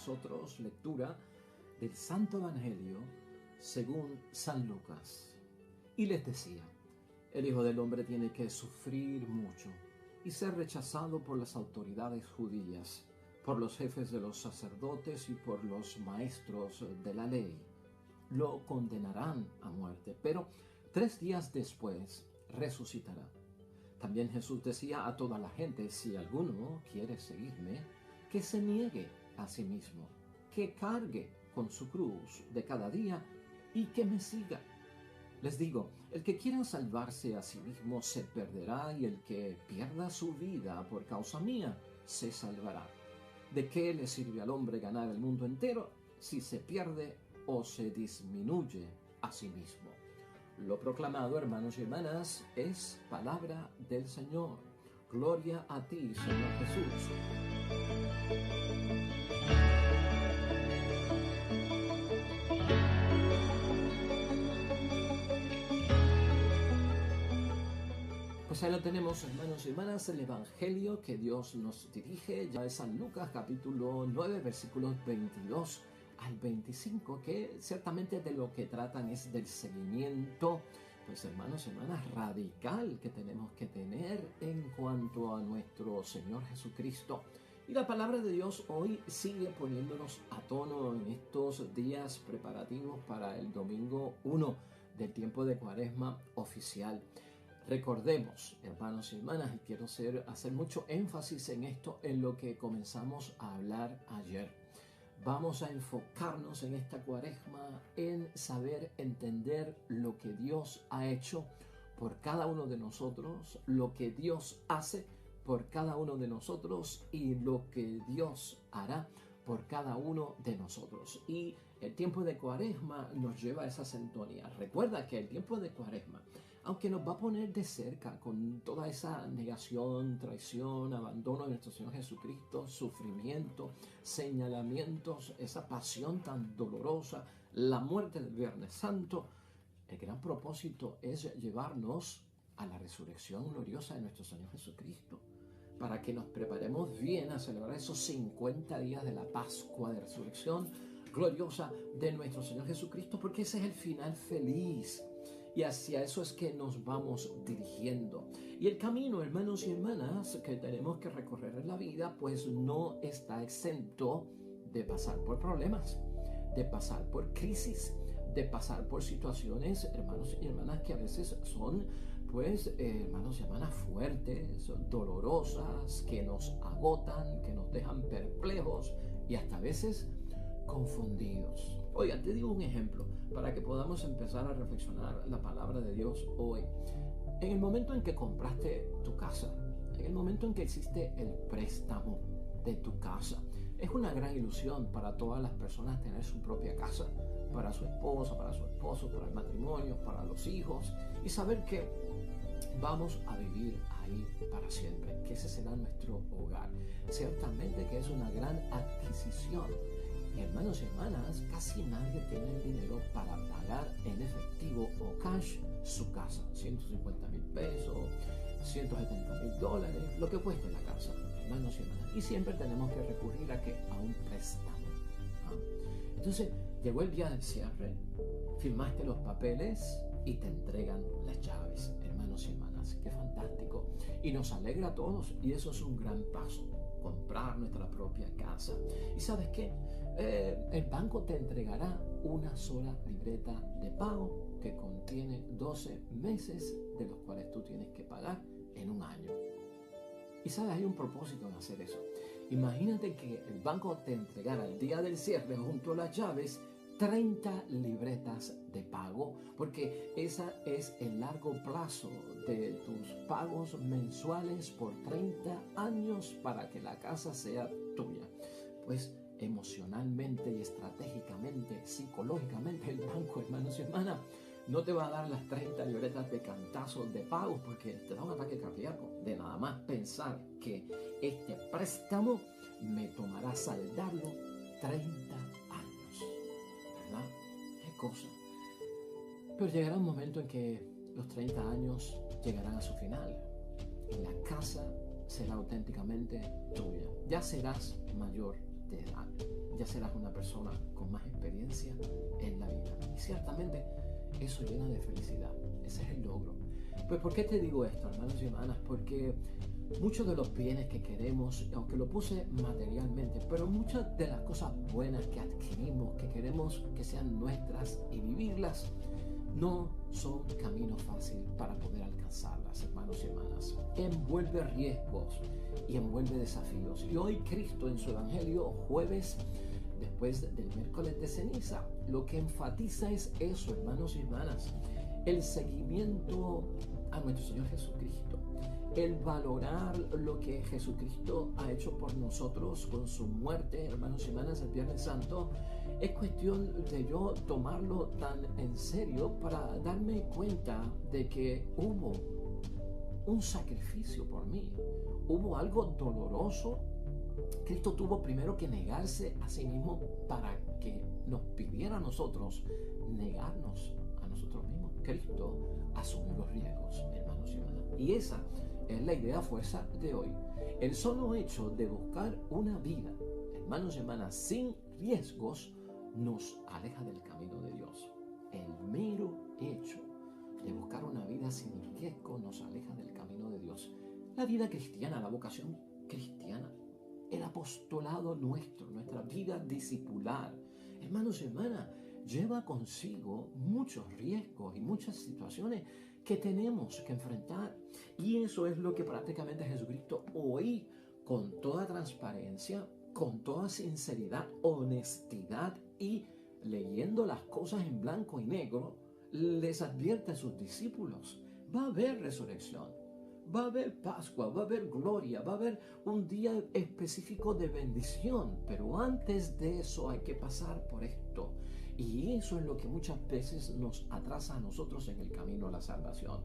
nosotros lectura del Santo Evangelio según San Lucas. Y les decía, el Hijo del Hombre tiene que sufrir mucho y ser rechazado por las autoridades judías, por los jefes de los sacerdotes y por los maestros de la ley. Lo condenarán a muerte, pero 3 días después resucitará. También Jesús decía a toda la gente, si alguno quiere seguirme, que se niegue a sí mismo, que cargue con su cruz de cada día y que me siga. Les digo, el que quiera salvarse a sí mismo se perderá y el que pierda su vida por causa mía se salvará. ¿De qué le sirve al hombre ganar el mundo entero si se pierde o se disminuye a sí mismo? Lo proclamado, hermanos y hermanas, es palabra del Señor. Gloria a ti, Señor Jesús. Pues ahí lo tenemos, hermanos y hermanas, el Evangelio que Dios nos dirige, ya es San Lucas capítulo 9, versículos 22 al 25, que ciertamente de lo que tratan es del seguimiento, pues hermanos y hermanas, radical que tenemos que tener en cuanto a nuestro Señor Jesucristo. Y la palabra de Dios hoy sigue poniéndonos a tono en estos días preparativos para el domingo 1 del tiempo de Cuaresma oficial. Recordemos, hermanos y hermanas, y quiero hacer mucho énfasis en esto, en lo que comenzamos a hablar ayer. Vamos a enfocarnos en esta Cuaresma en saber entender lo que Dios ha hecho por cada uno de nosotros, lo que Dios hace por cada uno de nosotros y lo que Dios hará por cada uno de nosotros. Y el tiempo de Cuaresma nos lleva a esa sintonía. Recuerda que el tiempo de Cuaresma, aunque nos va a poner de cerca con toda esa negación, traición, abandono de nuestro Señor Jesucristo, sufrimiento, señalamientos, esa pasión tan dolorosa, la muerte del Viernes Santo, el gran propósito es llevarnos a la resurrección gloriosa de nuestro Señor Jesucristo, para que nos preparemos bien a celebrar esos 50 días de la Pascua de resurrección gloriosa de nuestro Señor Jesucristo, porque ese es el final feliz y hacia eso es que nos vamos dirigiendo. Y el camino, hermanos y hermanas, que tenemos que recorrer en la vida, pues no está exento de pasar por problemas, de pasar por crisis, de pasar por situaciones, hermanos y hermanas, que a veces son, pues, hermanos y hermanas, fuertes, dolorosas, que nos agotan, que nos dejan perplejos y hasta a veces confundidos. Oiga, te digo un ejemplo para que podamos empezar a reflexionar la palabra de Dios hoy. En el momento en que compraste tu casa, en el momento en que existe el préstamo de tu casa, es una gran ilusión para todas las personas tener su propia casa, para su esposa, para su esposo, para el matrimonio, para los hijos, y saber que vamos a vivir ahí para siempre, que ese será nuestro hogar. Ciertamente que es una gran adquisición. Y hermanos y hermanas, casi nadie tiene el dinero para pagar en efectivo o cash su casa. 150,000 pesos, 170,000 dólares, lo que cueste la casa, hermanos y hermanas. Y siempre tenemos que recurrir a un préstamo. Entonces, llegó el día del cierre, firmaste los papeles y te entregan las llaves, hermanos y hermanas. Qué fantástico. Y nos alegra a todos, y eso es un gran paso, comprar nuestra propia casa. ¿Y sabes qué? El banco te entregará una sola libreta de pago que contiene 12 meses de los cuales tú tienes que pagar en un año. Y sabes, hay un propósito en hacer eso. Imagínate que el banco te entregara el día del cierre junto a las llaves 30 libretas de pago, porque esa es el largo plazo de tus pagos mensuales por 30 años para que la casa sea tuya. Pues emocionalmente y estratégicamente, psicológicamente, el banco, hermanos y hermanas, no te va a dar las 30 libretas de cantazos de pagos, porque te da un ataque cardíaco de nada más pensar que este préstamo me tomará saldarlo 30 años. ¿Verdad? Qué cosa. Pero llegará un momento en que los 30 años llegarán a su final y la casa será auténticamente tuya. Ya serás mayor de edad, ya serás una persona con más experiencia en la vida. Y ciertamente eso llena de felicidad. Ese es el logro. Pues ¿por qué te digo esto, hermanos y hermanas? Porque muchos de los bienes que queremos, aunque lo puse materialmente, pero muchas de las cosas buenas que adquirimos, que queremos que sean nuestras y vivirlas, no son camino fácil para poder alcanzarlas, hermanos y hermanas. Envuelve riesgos y envuelve desafíos. Y hoy Cristo en su Evangelio, jueves, después del miércoles de ceniza, lo que enfatiza es eso, hermanos y hermanas. El seguimiento a nuestro Señor Jesucristo. El valorar lo que Jesucristo ha hecho por nosotros con su muerte, hermanos y hermanas, el Viernes Santo. Es cuestión de yo tomarlo tan en serio para darme cuenta de que hubo un sacrificio por mí. Hubo algo doloroso. Cristo tuvo primero que negarse a sí mismo para que nos pidiera a nosotros negarnos a nosotros mismos. Cristo asumió los riesgos, hermanos y hermanas. Y esa es la idea fuerza de hoy. El solo hecho de buscar una vida, hermanos y hermanas, sin riesgos, nos aleja del camino de Dios. El mero hecho de buscar una vida sin riesgo nos aleja del camino de Dios. La vida cristiana, la vocación cristiana, el apostolado nuestro, nuestra vida discipular, hermanos y hermanas, lleva consigo muchos riesgos y muchas situaciones que tenemos que enfrentar. Y eso es lo que prácticamente Jesucristo hoy, con toda transparencia, con toda sinceridad, honestidad y leyendo las cosas en blanco y negro, les advierte a sus discípulos: va a haber resurrección, va a haber Pascua, va a haber gloria, va a haber un día específico de bendición, pero antes de eso hay que pasar por esto. Y eso es lo que muchas veces nos atrasa a nosotros en el camino a la salvación.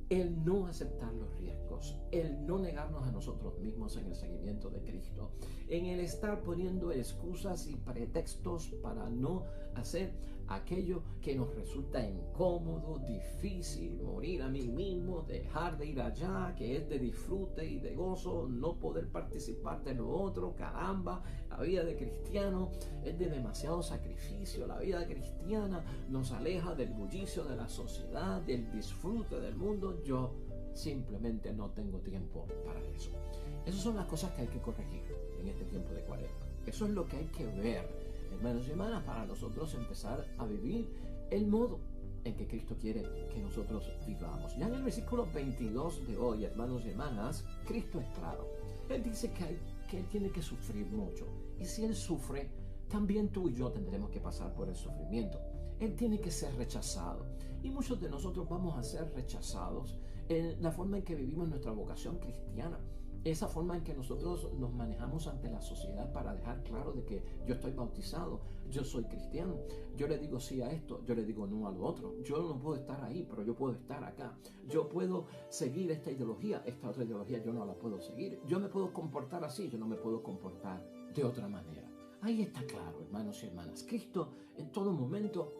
El no aceptar los riesgos, el no negarnos a nosotros mismos en el seguimiento de Cristo, en el estar poniendo excusas y pretextos para no hacer aquello que nos resulta incómodo, difícil, morir a mí mismo, dejar de ir allá, que es de disfrute y de gozo, no poder participar de lo otro. Caramba, la vida de cristiano es de demasiado sacrificio. La vida cristiana nos aleja del bullicio de la sociedad, del disfrute del mundo. Yo simplemente no tengo tiempo para eso. Esas son las cosas que hay que corregir en este tiempo de Cuaresma. Eso es lo que hay que ver, hermanos y hermanas, para nosotros empezar a vivir el modo en que Cristo quiere que nosotros vivamos. Ya en el versículo 22 de hoy, hermanos y hermanas, Cristo es claro. Él dice que Él tiene que sufrir mucho. Y si Él sufre, también tú y yo tendremos que pasar por el sufrimiento. Él tiene que ser rechazado. Y muchos de nosotros vamos a ser rechazados en la forma en que vivimos nuestra vocación cristiana. Esa forma en que nosotros nos manejamos ante la sociedad para dejar claro de que yo estoy bautizado, yo soy cristiano, yo le digo sí a esto, yo le digo no a lo otro, yo no puedo estar ahí, pero yo puedo estar acá, yo puedo seguir esta ideología, esta otra ideología yo no la puedo seguir, yo me puedo comportar así, yo no me puedo comportar de otra manera. Ahí está claro, hermanos y hermanas, Cristo en todo momento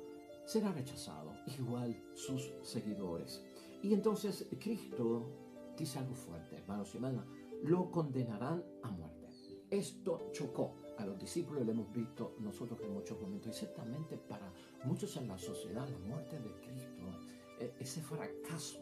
será rechazado, igual sus seguidores. Y entonces Cristo dice algo fuerte, hermanos y hermanas: lo condenarán a muerte. Esto chocó a los discípulos, lo hemos visto nosotros en muchos momentos, y ciertamente para muchos en la sociedad la muerte de Cristo, ese fracaso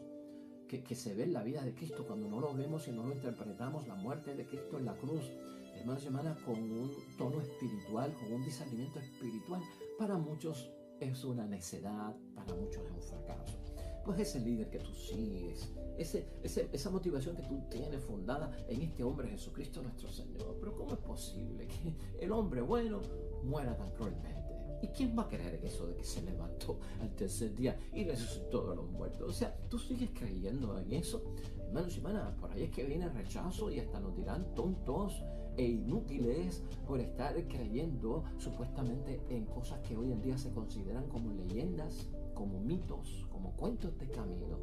que se ve en la vida de Cristo cuando no lo vemos y no lo interpretamos, la muerte de Cristo en la cruz, hermanos y hermanas, con un tono espiritual, con un discernimiento espiritual, para muchos es una necedad, para muchos es un fracaso. Pues ese líder que tú sigues, esa motivación que tú tienes fundada en este hombre Jesucristo nuestro Señor, pero ¿cómo es posible que el hombre bueno muera tan cruelmente? ¿Y quién va a creer en eso de que se levantó al tercer día y resucitó de los muertos? O sea, ¿tú sigues creyendo en eso? Hermanos y hermanas, por ahí es que viene el rechazo y hasta nos dirán tontos e inútiles por estar creyendo supuestamente en cosas que hoy en día se consideran como leyendas, como mitos, como cuentos de camino.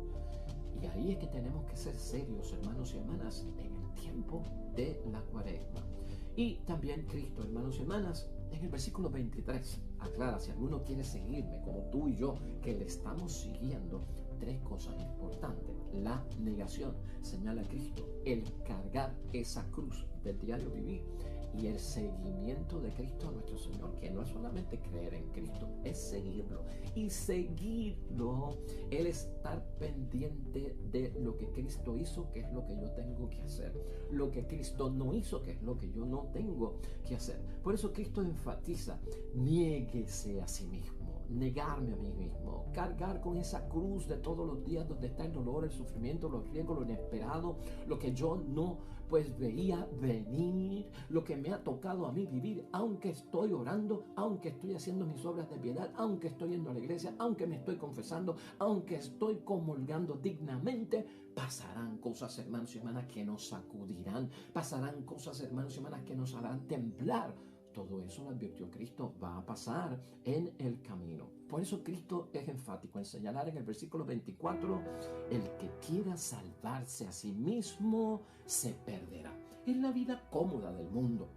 Y ahí es que tenemos que ser serios, hermanos y hermanas, en el tiempo de la Cuaresma. Y también Cristo, hermanos y hermanas, en el versículo 23 aclara: si alguno quiere seguirme como tú y yo, que le estamos siguiendo, tres cosas importantes. La negación, señala Cristo, el cargar esa cruz del diario vivir, Y el seguimiento de Cristo nuestro Señor, que no es solamente creer en Cristo, es seguirlo. Y seguirlo, el estar pendiente de lo que Cristo hizo, que es lo que yo tengo que hacer. Lo que Cristo no hizo, que es lo que yo no tengo que hacer. Por eso Cristo enfatiza: niéguese a sí mismo, negarme a mí mismo, cargar con esa cruz de todos los días donde está el dolor, el sufrimiento, los riesgos, lo inesperado, lo que yo no veía venir, lo que me ha tocado a mí vivir, aunque estoy orando, aunque estoy haciendo mis obras de piedad, aunque estoy yendo a la iglesia, aunque me estoy confesando, aunque estoy comulgando dignamente. Pasarán cosas, hermanos y hermanas, que nos sacudirán, pasarán cosas, hermanos y hermanas, que nos harán temblar. Todo eso, lo advirtió Cristo, va a pasar en el camino. Por eso Cristo es enfático en señalar en el versículo 24: el que quiera salvarse a sí mismo se perderá. Es la vida cómoda del mundo.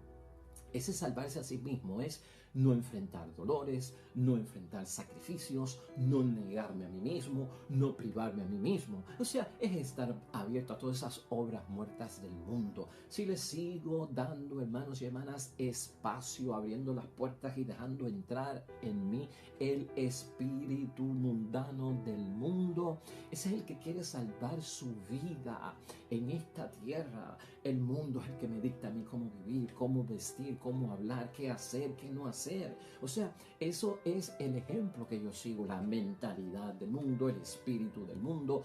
Ese salvarse a sí mismo es no enfrentar dolores, no enfrentar sacrificios, no negarme a mí mismo, no privarme a mí mismo. O sea, es estar abierto a todas esas obras muertas del mundo. Si le sigo dando, hermanos y hermanas, espacio, abriendo las puertas y dejando entrar en mí el espíritu mundano del mundo, ese es el que quiere salvar su vida en esta tierra. El mundo es el que me dicta a mí cómo vivir, cómo vestir, cómo hablar, qué hacer, qué no hacer. O sea, eso es el ejemplo que yo sigo, la mentalidad del mundo, el espíritu del mundo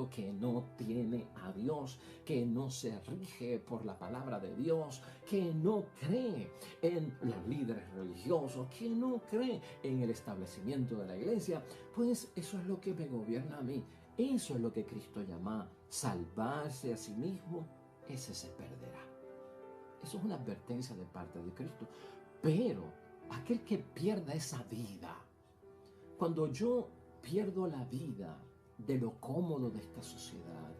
que no tiene a Dios, que no se rige por la palabra de Dios, que no cree en los líderes religiosos, que no cree en el establecimiento de la iglesia. Pues eso es lo que me gobierna a mí. Eso es lo que Cristo llama salvarse a sí mismo. Ese se perderá. Eso es una advertencia de parte de Cristo. Pero aquel que pierda esa vida, cuando yo pierdo la vida de lo cómodo de esta sociedad,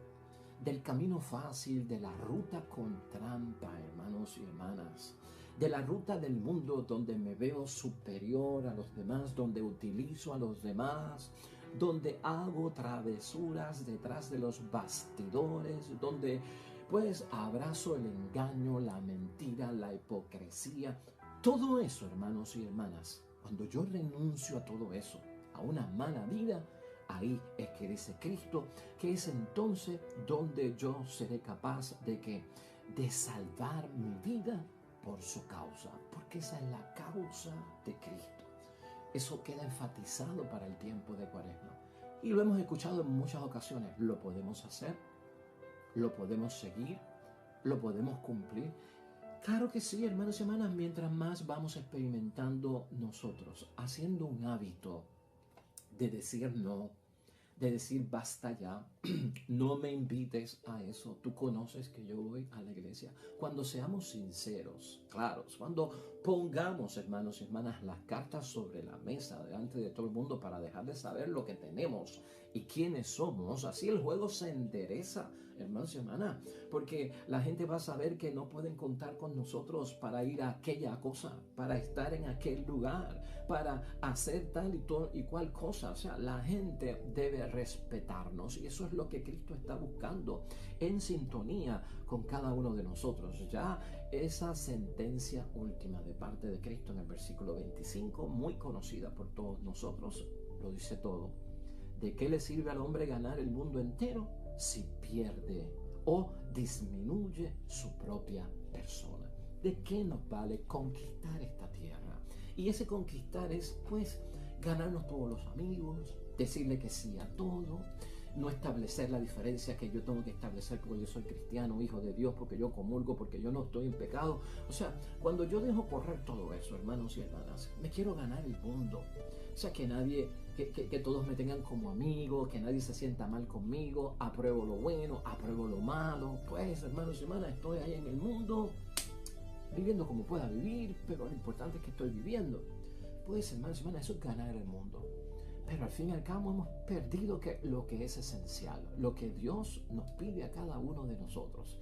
del camino fácil, de la ruta con trampa, hermanos y hermanas, de la ruta del mundo donde me veo superior a los demás, donde utilizo a los demás, donde hago travesuras detrás de los bastidores, donde pues abrazo el engaño, la mentira, la hipocresía. Todo eso, hermanos y hermanas, cuando yo renuncio a todo eso, a una mala vida, ahí es que dice Cristo que es entonces donde yo seré capaz de salvar mi vida por su causa, porque esa es la causa de Cristo. Eso queda enfatizado para el tiempo de Cuaresma y lo hemos escuchado en muchas ocasiones. Lo podemos hacer, lo podemos seguir, lo podemos cumplir. Claro que sí, hermanos y hermanas, mientras más vamos experimentando nosotros, haciendo un hábito de decir no, de decir basta ya, no me invites a eso, tú conoces que yo voy a la iglesia. Cuando seamos sinceros, claros, cuando pongamos, hermanos y hermanas, las cartas sobre la mesa delante de todo el mundo para dejar de saber lo que tenemos y quiénes somos, así el juego se endereza, hermanos y hermanas, porque la gente va a saber que no pueden contar con nosotros para ir a aquella cosa, para estar en aquel lugar, para hacer tal y cual cosa. O sea, la gente debe respetarnos y eso es lo que Cristo está buscando, en sintonía con cada uno de nosotros. Ya esa sentencia última de parte de Cristo en el versículo 25, muy conocida por todos nosotros, lo dice todo. ¿De qué le sirve al hombre ganar el mundo entero si pierde o disminuye su propia persona? ¿De qué nos vale conquistar esta tierra? Y ese conquistar es, pues, ganarnos todos los amigos, decirle que sí a todo, no establecer la diferencia que yo tengo que establecer porque yo soy cristiano, hijo de Dios, porque yo comulgo, porque yo no estoy en pecado. O sea, cuando yo dejo correr todo eso, hermanos y hermanas, me quiero ganar el mundo. O sea, que nadie, que todos me tengan como amigo, que nadie se sienta mal conmigo, apruebo lo bueno, apruebo lo malo. Pues, hermanos y hermanas, estoy ahí en el mundo, viviendo como pueda vivir, pero lo importante es que estoy viviendo. Pues, hermanos y hermanas, eso es ganar el mundo. Pero al fin y al cabo hemos perdido lo que es esencial, lo que Dios nos pide a cada uno de nosotros.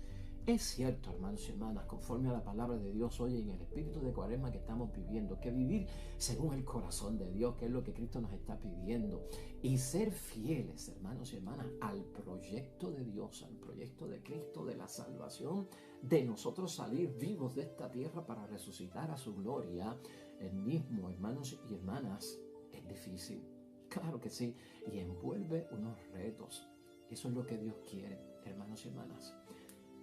Es cierto, hermanos y hermanas, conforme a la palabra de Dios hoy en el espíritu de Cuaresma que estamos viviendo, que vivir según el corazón de Dios, que es lo que Cristo nos está pidiendo, y ser fieles, hermanos y hermanas, al proyecto de Dios, al proyecto de Cristo, de la salvación, de nosotros salir vivos de esta tierra para resucitar a su gloria, el mismo, hermanos y hermanas, es difícil. Claro que sí, y envuelve unos retos. Eso es lo que Dios quiere, hermanos y hermanas.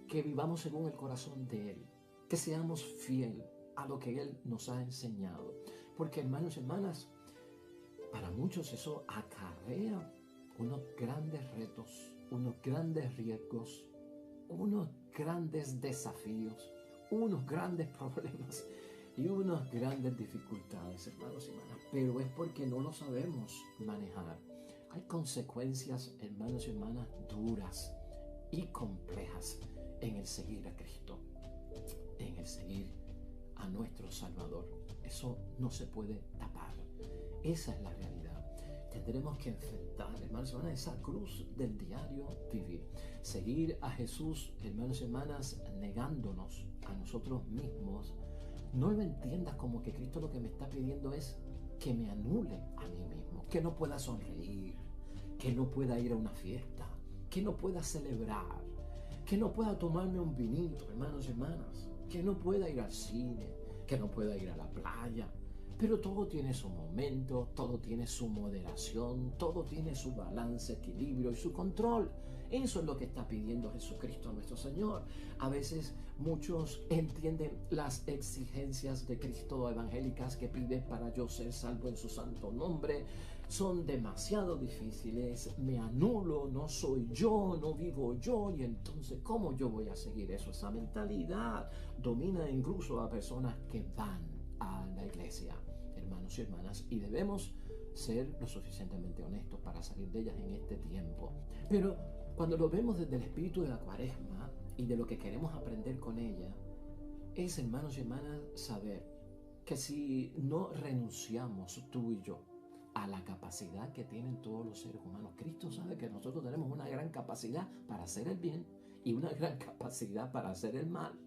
Que vivamos según el corazón de Él, que seamos fieles a lo que Él nos ha enseñado. Porque, hermanos y hermanas, para muchos eso acarrea unos grandes retos, unos grandes riesgos, unos grandes desafíos, unos grandes problemas y unas grandes dificultades, hermanos y hermanas. Pero es porque no lo sabemos manejar. Hay consecuencias, hermanos y hermanas, duras y complejas en el seguir a Cristo, en el seguir a nuestro Salvador. Eso no se puede tapar. Esa es la realidad. Tendremos que enfrentar, hermanos y hermanas, esa cruz del diario vivir. Seguir a Jesús, hermanos y hermanas, negándonos a nosotros mismos. No lo entiendas como que Cristo lo que me está pidiendo es que me anule a mí mismo, que no pueda sonreír, que no pueda ir a una fiesta, que no pueda celebrar, que no pueda tomarme un vinito, hermanos y hermanas, que no pueda ir al cine, que no pueda ir a la playa. Pero todo tiene su momento, todo tiene su moderación, todo tiene su balance, equilibrio y su control. Eso es lo que está pidiendo Jesucristo a nuestro Señor. A veces muchos entienden las exigencias de Cristo evangélicas que pide para yo ser salvo en su santo nombre. Son demasiado difíciles, me anulo, no soy yo, no vivo yo, y entonces ¿cómo yo voy a seguir eso? Esa mentalidad domina incluso a personas que van a la iglesia, hermanos y hermanas, y debemos ser lo suficientemente honestos para salir de ellas en este tiempo. Pero cuando lo vemos desde el espíritu de la Cuaresma y de lo que queremos aprender con ella, es, hermanos y hermanas, saber que si no renunciamos tú y yo a la capacidad que tienen todos los seres humanos, Cristo sabe que nosotros tenemos una gran capacidad para hacer el bien y una gran capacidad para hacer el mal.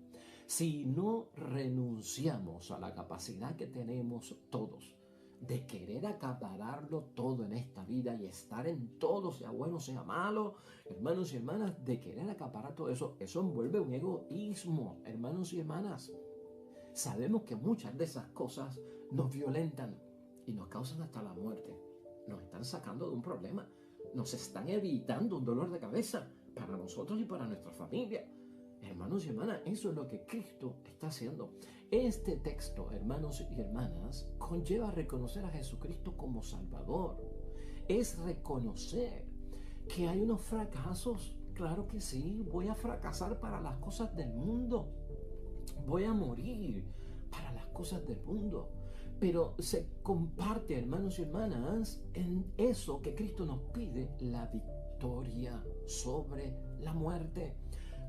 Si no renunciamos a la capacidad que tenemos todos de querer acapararlo todo en esta vida y estar en todo, sea bueno, sea malo, hermanos y hermanas, de querer acaparar todo eso, eso envuelve un egoísmo, hermanos y hermanas. Sabemos que muchas de esas cosas nos violentan y nos causan hasta la muerte. Nos están sacando de un problema, nos están evitando un dolor de cabeza para nosotros y para nuestra familia. Hermanos y hermanas, eso es lo que Cristo está haciendo. Este texto, hermanos y hermanas, conlleva reconocer a Jesucristo como Salvador. Es reconocer que hay unos fracasos. Claro que sí, voy a fracasar para las cosas del mundo. Voy a morir para las cosas del mundo. Pero se comparte, hermanos y hermanas, en eso que Cristo nos pide, la victoria sobre la muerte.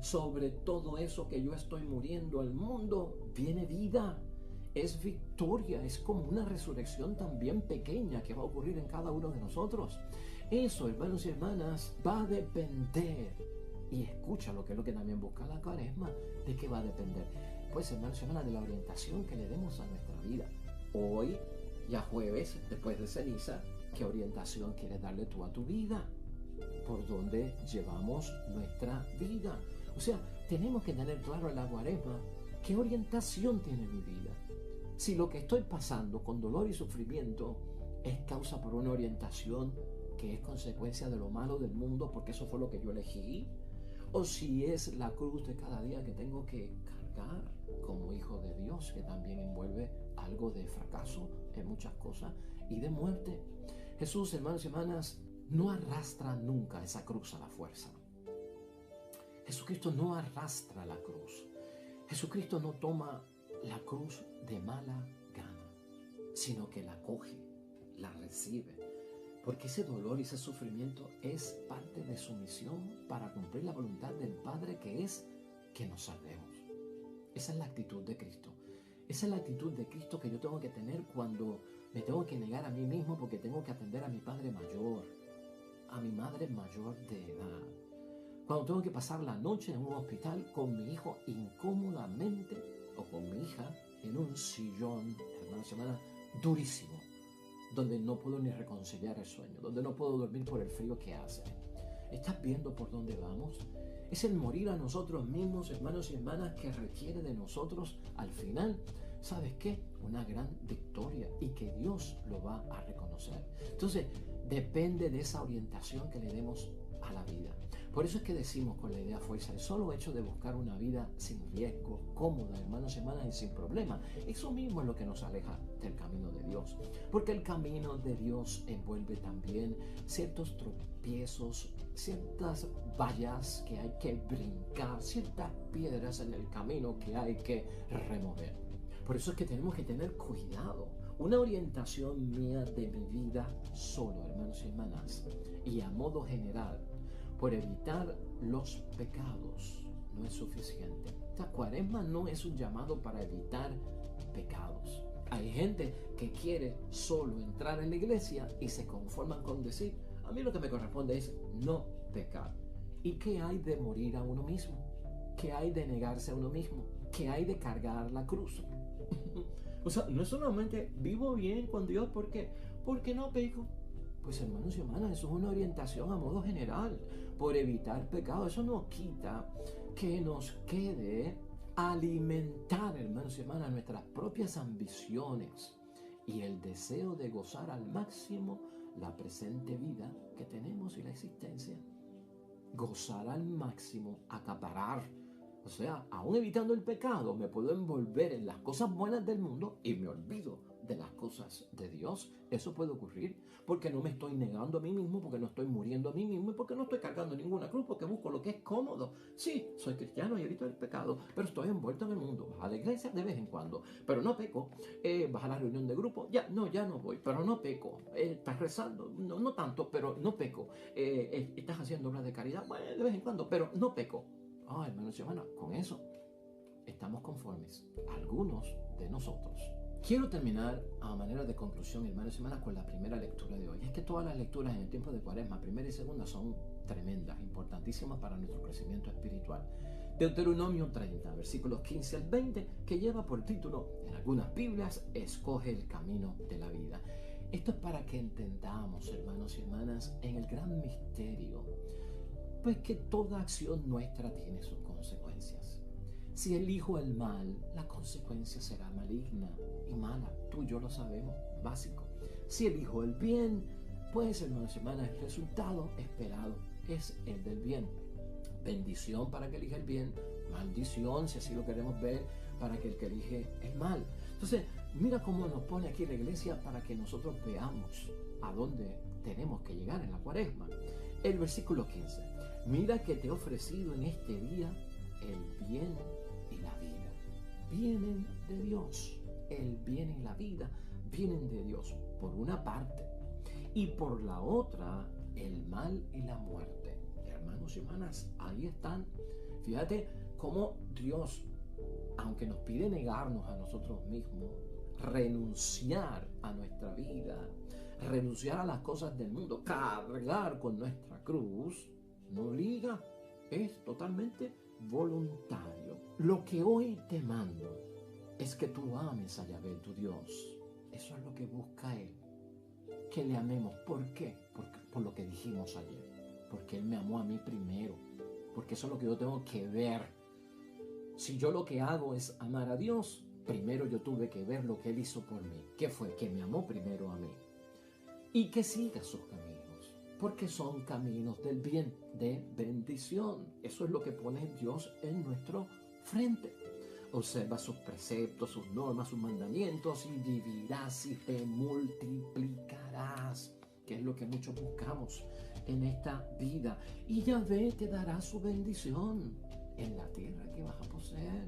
Sobre todo eso que yo estoy muriendo al mundo, viene vida, es victoria, es como una resurrección también pequeña que va a ocurrir en cada uno de nosotros. Eso, hermanos y hermanas, va a depender, y escucha lo que es lo que también busca la Cuaresma, ¿de qué va a depender? Pues, hermanos y hermanas, de la orientación que le demos a nuestra vida. Hoy, ya jueves, después de ceniza, ¿qué orientación quieres darle tú a tu vida? ¿Por dónde llevamos nuestra vida? O sea, tenemos que tener claro en la Cuaresma qué orientación tiene mi vida. Si lo que estoy pasando con dolor y sufrimiento es causa por una orientación que es consecuencia de lo malo del mundo, porque eso fue lo que yo elegí, o si es la cruz de cada día que tengo que cargar como hijo de Dios, que también envuelve algo de fracaso en muchas cosas y de muerte. Jesús, hermanos y hermanas, no arrastra nunca esa cruz a la fuerza. Jesucristo no arrastra la cruz. Jesucristo no toma la cruz de mala gana, sino que la coge, la recibe. Porque ese dolor y ese sufrimiento es parte de su misión para cumplir la voluntad del Padre, que es que nos salvemos. Esa es la actitud de Cristo. Esa es la actitud de Cristo que yo tengo que tener cuando me tengo que negar a mí mismo porque tengo que atender a mi Padre mayor, a mi Madre mayor de edad. Cuando tengo que pasar la noche en un hospital con mi hijo incómodamente o con mi hija en un sillón, hermanos y hermanas, durísimo, donde no puedo ni reconciliar el sueño, donde no puedo dormir por el frío que hace. ¿Estás viendo por dónde vamos? Es el morir a nosotros mismos, hermanos y hermanas, que requiere de nosotros al final, ¿sabes qué? Una gran victoria, y que Dios lo va a reconocer. Entonces, depende de esa orientación que le demos a la vida. Por eso es que decimos con la idea fuerza, el solo hecho de buscar una vida sin riesgo, cómoda, hermanos y hermanas, y sin problemas, eso mismo es lo que nos aleja del camino de Dios. Porque el camino de Dios envuelve también ciertos tropiezos, ciertas vallas que hay que brincar, ciertas piedras en el camino que hay que remover. Por eso es que tenemos que tener cuidado. Una orientación mía de mi vida solo, hermanos y hermanas, y a modo general, por evitar los pecados, no es suficiente. Esta cuaresma no es un llamado para evitar pecados. Hay gente que quiere solo entrar en la iglesia y se conforman con decir, a mí lo que me corresponde es no pecar. ¿Y qué hay de morir a uno mismo? ¿Qué hay de negarse a uno mismo? ¿Qué hay de cargar la cruz? O sea, no es solamente vivo bien con Dios porque no peco. Pues hermanos y hermanas, eso es una orientación a modo general, por evitar pecado. Eso no quita que nos quede alimentar, hermanos y hermanas, nuestras propias ambiciones y el deseo de gozar al máximo la presente vida que tenemos y la existencia. Gozar al máximo, acaparar. O sea, aún evitando el pecado, me puedo envolver en las cosas buenas del mundo y me olvido de las cosas de Dios. Eso puede ocurrir porque no me estoy negando a mí mismo, porque no estoy muriendo a mí mismo y porque no estoy cargando ninguna cruz, porque busco lo que es cómodo. Sí, soy cristiano y evito el pecado, pero estoy envuelto en el mundo. Vas a la iglesia de vez en cuando, pero no peco. Vas a la reunión de grupo, ya no voy, pero no peco. Estás rezando, no tanto, pero no peco. Estás haciendo obras de caridad, bueno, de vez en cuando, pero no peco. Hermanos y hermanas, con eso estamos conformes, algunos de nosotros. Quiero terminar a manera de conclusión, hermanos y hermanas, con la primera lectura de hoy. Es que todas las lecturas en el tiempo de Cuaresma, primera y segunda, son tremendas, importantísimas para nuestro crecimiento espiritual. Deuteronomio 30, versículos 15 al 20, que lleva por título, en algunas Biblias, Escoge el camino de la vida. Esto es para que entendamos, hermanos y hermanas, en el gran misterio, pues que toda acción nuestra tiene sus consecuencias. Si elijo el mal, la consecuencia será maligna y mala. Tú y yo lo sabemos, básico. Si elijo el bien, pues, hermanos y hermanas, el resultado esperado es el del bien. Bendición para que elija el bien, maldición, si así lo queremos ver, para que el que elige el mal. Entonces, mira cómo nos pone aquí la iglesia para que nosotros veamos a dónde tenemos que llegar en la Cuaresma. El versículo 15. Mira que te he ofrecido en este día el bien y la vida. Vienen de Dios. El bien y la vida vienen de Dios, por una parte. Y por la otra, el mal y la muerte. Hermanos y hermanas, ahí están. Fíjate cómo Dios, aunque nos pide negarnos a nosotros mismos, renunciar a nuestra vida, renunciar a las cosas del mundo, cargar con nuestra cruz, no obliga, es totalmente voluntario. Lo que hoy te mando es que tú ames a Yahvé, tu Dios. Eso es lo que busca Él, que le amemos. ¿Por qué? Por lo que dijimos ayer, porque Él me amó a mí primero, porque eso es lo que yo tengo que ver. Si yo lo que hago es amar a Dios, primero yo tuve que ver lo que Él hizo por mí. ¿Qué fue? Que me amó primero a mí. Y que siga sus caminos, porque son caminos del bien, de bendición. Eso es lo que pone Dios en nuestro frente. Observa sus preceptos, sus normas, sus mandamientos, y vivirás y te multiplicarás, que es lo que muchos buscamos en esta vida. Y Yahvé te dará su bendición en la tierra que vas a poseer.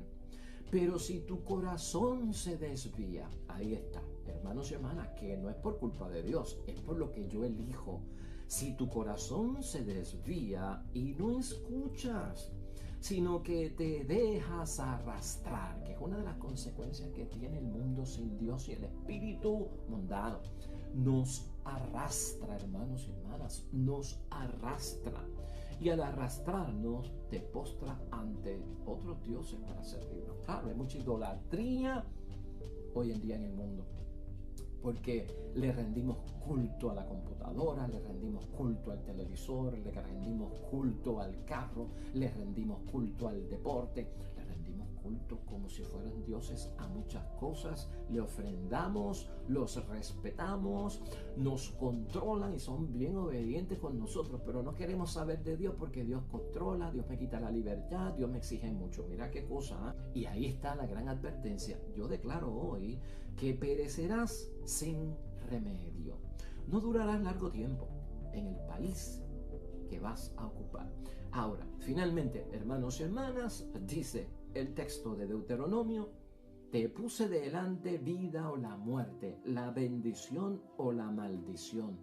Pero si tu corazón se desvía, ahí está, hermanos y hermanas, que no es por culpa de Dios, es por lo que yo elijo. Si tu corazón se desvía y no escuchas, sino que te dejas arrastrar, que es una de las consecuencias que tiene el mundo sin Dios y el espíritu mundano. Nos arrastra, hermanos y hermanas, nos arrastra. y al arrastrarnos te postra ante otros dioses para servirnos. Claro, hay mucha idolatría hoy en día en el mundo, porque le rendimos culto a la computadora, le rendimos culto al televisor, le rendimos culto al carro, le rendimos culto al deporte, le rendimos culto como si fueran dioses a muchas cosas, le ofrendamos, los respetamos, nos controlan y son bien obedientes con nosotros, pero no queremos saber de Dios porque Dios controla, Dios me quita la libertad, Dios me exige mucho. Mira qué cosa, ¿eh? Y ahí está la gran advertencia. Yo declaro hoy que perecerás sin remedio. No durarás largo tiempo en el país que vas a ocupar. Ahora, finalmente, hermanos y hermanas, dice el texto de Deuteronomio: te puse delante vida o la muerte, la bendición o la maldición.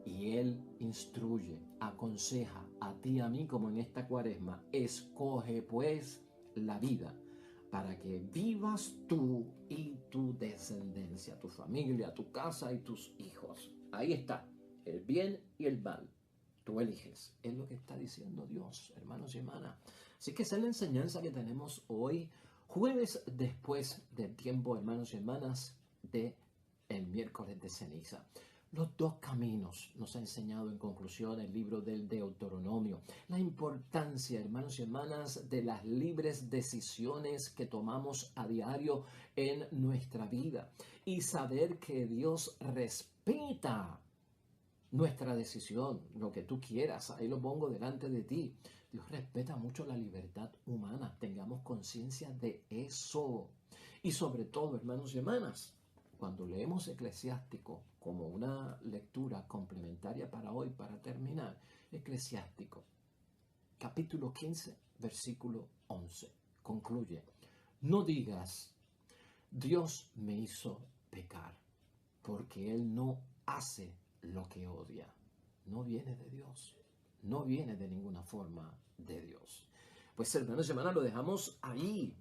Y Él instruye, aconseja a ti y a mí como en esta cuaresma: escoge pues la vida, para que vivas tú y tu descendencia, tu familia, tu casa y tus hijos. Ahí está, el bien y el mal. Tú eliges. Es lo que está diciendo Dios, hermanos y hermanas. Así que esa es la enseñanza que tenemos hoy, jueves después del tiempo, hermanos y hermanas, de el miércoles de ceniza. Los dos caminos nos ha enseñado en conclusión el libro del Deuteronomio. La importancia, hermanos y hermanas, de las libres decisiones que tomamos a diario en nuestra vida. Y saber que Dios respeta nuestra decisión, lo que tú quieras, ahí lo pongo delante de ti. Dios respeta mucho la libertad humana. Tengamos conciencia de eso. Y sobre todo, hermanos y hermanas, cuando leemos Eclesiástico como una lectura complementaria para hoy, para terminar, Eclesiástico, capítulo 15, versículo 11, concluye: no digas, Dios me hizo pecar, porque Él no hace lo que odia. No viene de Dios, no viene de ninguna forma de Dios. Pues, hermanos y hermanas, lo dejamos ahí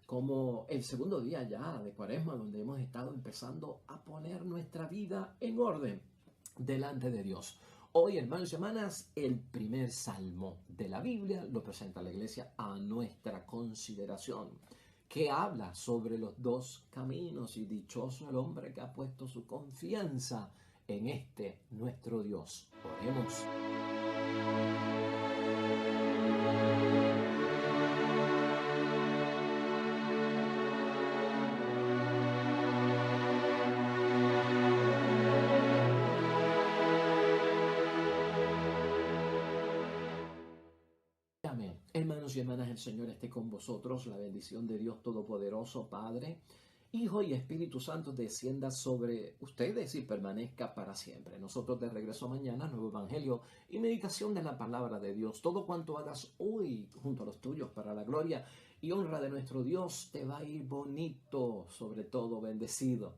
como el segundo día ya de Cuaresma, donde hemos estado empezando a poner nuestra vida en orden delante de Dios. Hoy, hermanos y hermanas, el primer salmo de la Biblia lo presenta la Iglesia a nuestra consideración, que habla sobre los dos caminos, y dichoso el hombre que ha puesto su confianza en este nuestro Dios. Oremos. Amén. Hermanos y hermanas, el Señor esté con vosotros. La bendición de Dios Todopoderoso, Padre, Hijo y Espíritu Santo descienda sobre ustedes y permanezca para siempre. Nosotros de regreso mañana, nuevo Evangelio y meditación de la palabra de Dios. Todo cuanto hagas hoy junto a los tuyos para la gloria y honra de nuestro Dios te va a ir bonito, sobre todo bendecido.